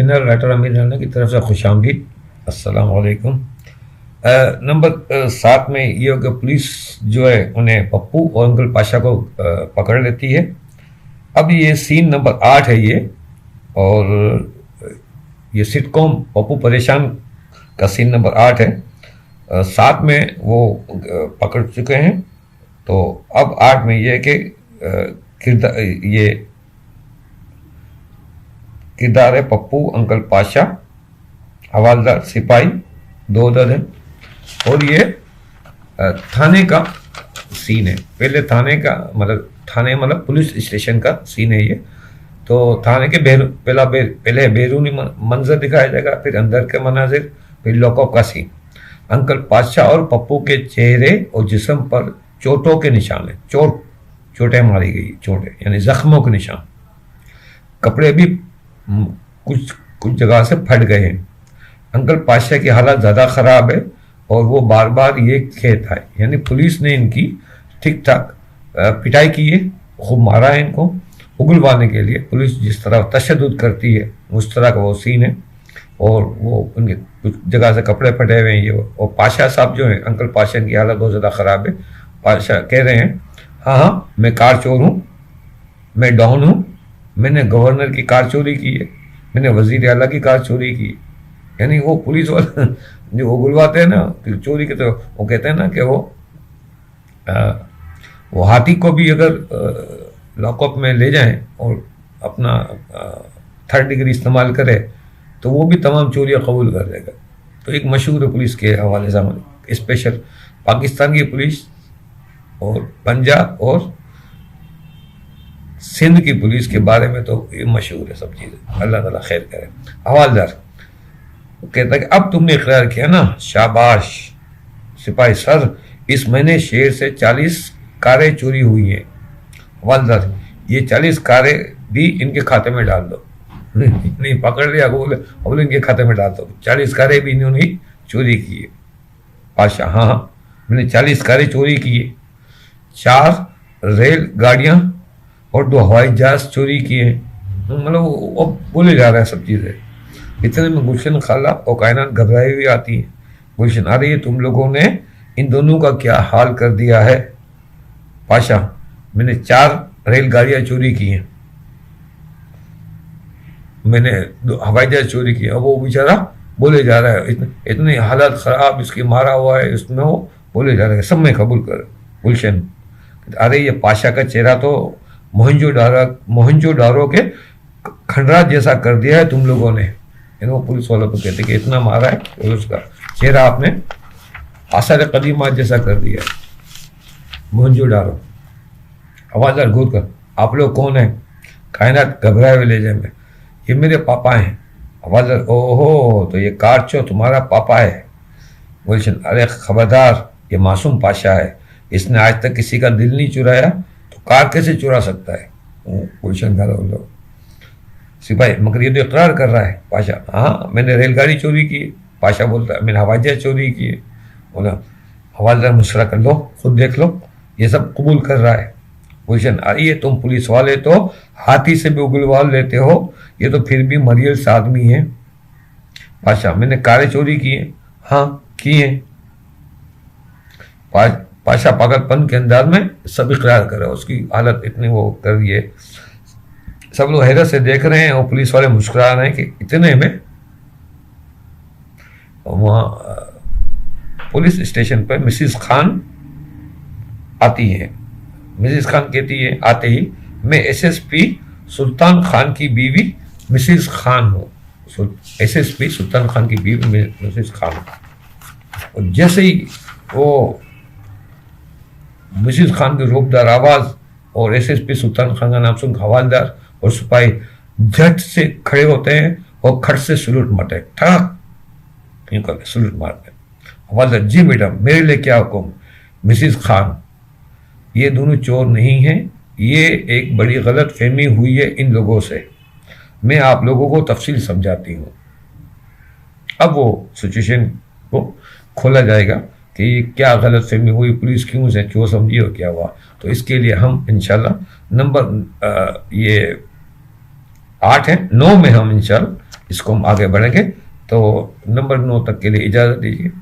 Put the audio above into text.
Channel writer अमीर राना की तरफ से खुशामदीद। अस्सलाम वालेकुम। नंबर 7 में ये हो कि पुलिस जो है उन्हें पप्पू और अंकल पाशा को पकड़ लेती है। अब ये सीन नंबर 8 है ये, और ये सिटकॉम पप्पू परेशान का सीन नंबर 8 है। 7 में वो पकड़ चुके हैं, तो अब 8 में ये है कि किरदार है पप्पू, अंकल पाशा, हवालदार, सिपाही, 2 दल हैं। और ये थाने का सीन है। पहले थाने का मतलब पुलिस स्टेशन का सीन है ये। तो थाने के पहले बैरूनी मंजर दिखाया जाएगा, फिर अंदर के मनाजिर, फिर लॉकअप का सीन। अंकल पाशा और पप्पू के चेहरे और जिस्म पर चोटों के निशान है। चोटें मारी गई, चोटें यानी जख्मों के निशान। कपड़े भी कुछ जगह से फट गए हैं। अंकल पाशा की हालत ज़्यादा ख़राब है और वो बार बार ये कहता है, यानी पुलिस ने इनकी ठीक ठाक पिटाई की है, खूब मारा है इनको उगलवाने के लिए। पुलिस जिस तरह तशद्दुद करती है उस तरह का वो सीन है। और वो उनके कुछ जगह से कपड़े फटे हुए हैं ये। और पाशा साहब जो हैं, अंकल पाशा की हालत बहुत ज़्यादा ख़राब है। पाशा कह रहे हैं, हाँ मैं कार चोर हूँ, मैं डॉन हूँ, मैंने गवर्नर की कार चोरी की है, मैंने वजीर आला की कार चोरी की है। यानी वो पुलिस वाले जो उगलवाते हैं ना चोरी के, तो वो कहते हैं ना कि वो हाथी को भी अगर लॉकअप में ले जाएं और अपना 3rd डिग्री इस्तेमाल करे तो वो भी तमाम चोरियाँ कबूल कर लेगा। तो एक मशहूर पुलिस के हवाले से स्पेशल पाकिस्तान की पुलिस और पंजाब और सिंध की पुलिस के बारे में तो ये मशहूर है सब चीज़ें। अल्लाह ताला खैर करे। हवालदार कहता है कि अब तुमने इकरार किया ना, शाबाश। सिपाही, सर इस महीने शहर से 40 कारें चोरी हुई हैं। हवालदार, ये 40 कारें भी इनके खाते में डाल दो। नहीं पकड़ लिया, बोले इनके खाते में डाल दो। 40 कारें भी इन्होंने चोरी की है। पाशा, हाँ मैंने 40 कारें चोरी की है, 4 रेल गाड़ियाँ और 2 हवाई जहाज चोरी किए हैं। मतलब वो बोले जा रहा है सब चीज़ें। इतने में गुलशन खाला और कायनात घबराई हुई आती है। गुलशन, आ रही है, तुम लोगों ने इन दोनों का क्या हाल कर दिया है। पाशा, मैंने 4 रेलगाड़ियाँ चोरी की हैं, मैंने 2 हवाई जहाज चोरी किए। अब वो बेचारा बोले जा रहा है, इतनी हालत ख़राब इसकी मारा हुआ है, इसमें वो बोले जा रहा है, सब में कबूल कर। गुलशन, अरे ये पाशा का चेहरा तो मोहनजोदारो के खंडरा जैसा कर दिया है तुम लोगों ने। वो पुलिस वालों को कहते कि इतना मारा है और उसका चेहरा आपने आसार कदीमा जैसा कर दिया है, मोहनजोदारो। हवालदार घूर कर, आप लोग कौन हैं। कायनात घबराए हुए ले जाए में, ये मेरे पापा हैं। हवालदार, ओहो तो ये कारचो तुम्हारा पापा है। गुलशन, अरे खबरदार, ये मासूम पाशा है, इसने आज तक किसी का दिल नहीं चुराया, तो कार कैसे चुरा सकता है। गुलशन का लोग। सिपाही, मगर ये तो इकरार कर रहा है। पाशा, हाँ मैंने रेलगाड़ी चोरी की। पाशा बोलता है, मैंने हवाई जहाज चोरी की। बोला हवालदार, मुस्कुरा कर लो, खुद देख लो, ये सब कबूल कर रहा है। गुलशन, अरे तुम पुलिस वाले तो हाथी से भी उगलवा लेते हो, ये तो फिर भी मरियल आदमी है। पाशा, मैंने कारें चोरी की हैं। हाँ की हैं। पाशा पागलपन के अंदाज में सब इकरार कर रहा है, उसकी हालत इतनी वो कर रही है। सब लोग हैरत से देख रहे हैं और पुलिस वाले मुस्कुरा रहे हैं कि इतने में वहाँ पुलिस स्टेशन पर मिसिस खान आती है। मिसिस खान कहती है आते ही, मैं एसएसपी सुल्तान खान की बीवी मिसिस खान हूँ। एसएसपी सुल्तान खान की बीवी मिसिस खान हूँ। और जैसे ही वो मिसिस खान की रूपदार आवाज़ और एसएसपी सुल्तान खान का नाम सुन हवालदार और सिपाही झट से खड़े होते हैं और खट से सलूट मारते, ठक सलूट मारते। हवालदार, जी मैडम, मेरे लिए क्या हुक्म। मिसिस खान, ये दोनों चोर नहीं हैं, ये एक बड़ी गलत फहमी हुई है इन लोगों से, मैं आप लोगों को तफसील समझाती हूँ। अब वो सिचुएशन को खोला जाएगा कि ये क्या गलत फहमी हुई, पुलिस क्यों से क्यों समझी और क्या हुआ। तो इसके लिए हम इंशाल्लाह नंबर ये 8 है, 9 में हम इंशाल्लाह इसको हम आगे बढ़ेंगे। तो नंबर 9 तक के लिए इजाज़त दीजिए।